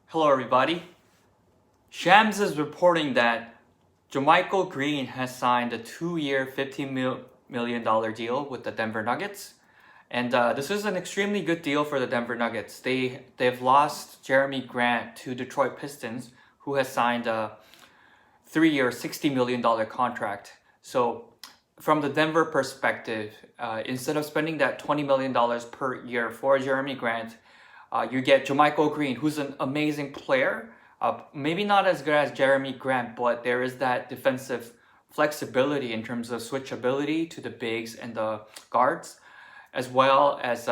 Hello everybody. Shams is reporting that JaMychal Green has signed a 2-year, $15 million deal with the Denver Nuggets. And this is an extremely good deal for the Denver Nuggets. They've lost Jeremy Grant to Detroit Pistons, who has signed a 3-year, $60 million contract. So from the Denver perspective, instead of spending that $20 million per year for Jeremy Grant, you get JaMychal Green, who's an amazing player. Maybe not as good as Jeremy Grant, but there is that defensive flexibility in terms of switchability to the bigs and the guards, as well as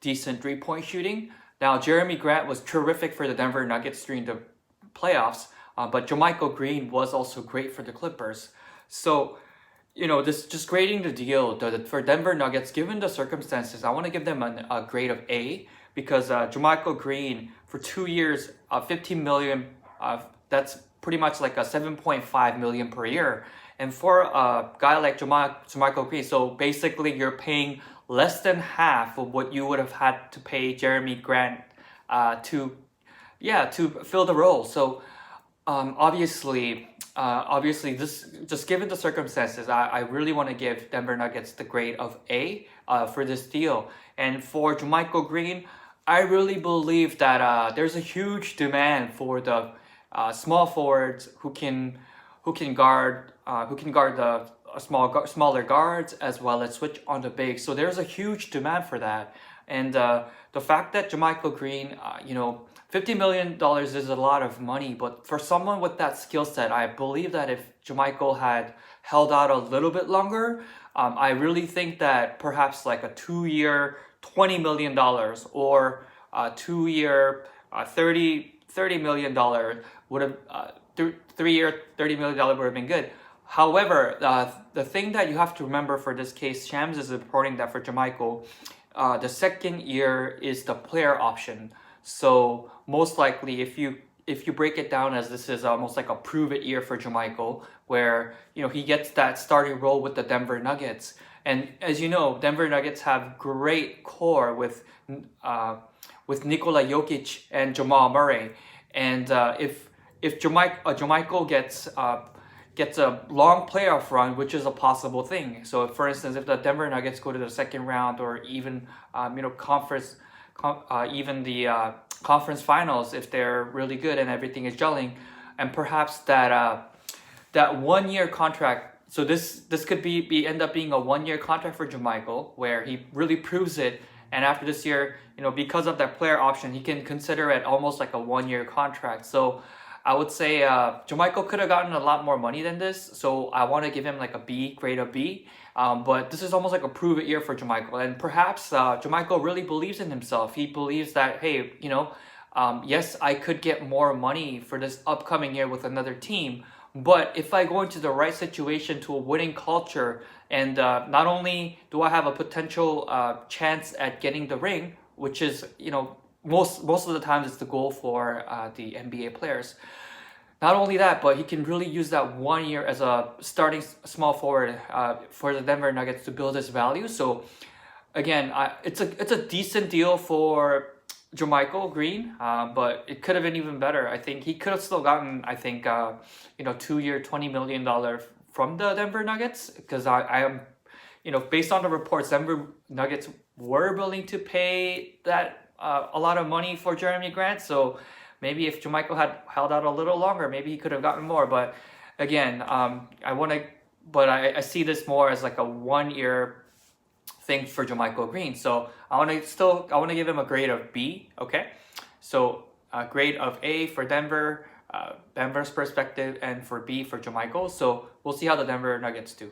decent three-point shooting. Now, Jeremy Grant was terrific for the Denver Nuggets during the playoffs, but JaMychal Green was also great for the Clippers. So, this just grading the deal for Denver Nuggets, given the circumstances, I want to give them a grade of A because JaMychal Green for 2 years, 15 million, that's pretty much like a 7.5 million per year. And for a guy like JaMychal Green, so basically you're paying less than half of what you would have had to pay Jeremy Grant to fill the role. So obviously, this just given the circumstances, I really want to give Denver Nuggets the grade of A for this deal. And for JaMychal Green, I really believe that there's a huge demand for the small forwards who can guard the smaller guards as well as switch on the big. So there's a huge demand for that. And the fact that JaMychal Green, $50 million is a lot of money, but for someone with that skill set, I believe that if JaMychal had held out a little bit longer, I really think that perhaps like a 2-year, $20 million or a 2-year, $30 million would have, 3-year, $30 million would have been good. However, the thing that you have to remember for this case, Shams is reporting that for JaMychal, the second year is the player option. So most likely, if you break it down as this is almost like a prove it year for JaMychal, where he gets that starting role with the Denver Nuggets. And as you know, Denver Nuggets have great core with Nikola Jokic and Jamal Murray. And if JaMychal gets a long playoff run, which is a possible thing. So, for instance, if the Denver Nuggets go to the second round or even conference finals, if they're really good and everything is gelling, and perhaps that 1-year contract. So this could end up being a 1-year contract for JaMychal, where he really proves it. And after this year, because of that player option, he can consider it almost like a 1-year contract. So I would say JaMychal could have gotten a lot more money than this. So I want to give him like a B, grade of B. But this is almost like a prove it year for JaMychal. And perhaps JaMychal really believes in himself. He believes that, hey, yes, I could get more money for this upcoming year with another team. But if I go into the right situation to a winning culture, and not only do I have a potential chance at getting the ring, which is, most of the times it's the goal for the NBA players. Not only that, but he can really use that 1 year as a starting small forward for the Denver Nuggets to build his value. So again, it's a decent deal for JaMychal Green, but it could have been even better. I think he could have still gotten, 2-year, $20 million from the Denver Nuggets, because I am, based on the reports, Denver Nuggets were willing to pay that a lot of money for Jeremy Grant. So maybe if JaMychal had held out a little longer, maybe he could have gotten more. But again, I see this more as like a 1-year thing for JaMychal Green. So I want to give him a grade of B. Okay, so a grade of A for Denver's perspective, and for B for JaMychal. So we'll see how the Denver Nuggets do.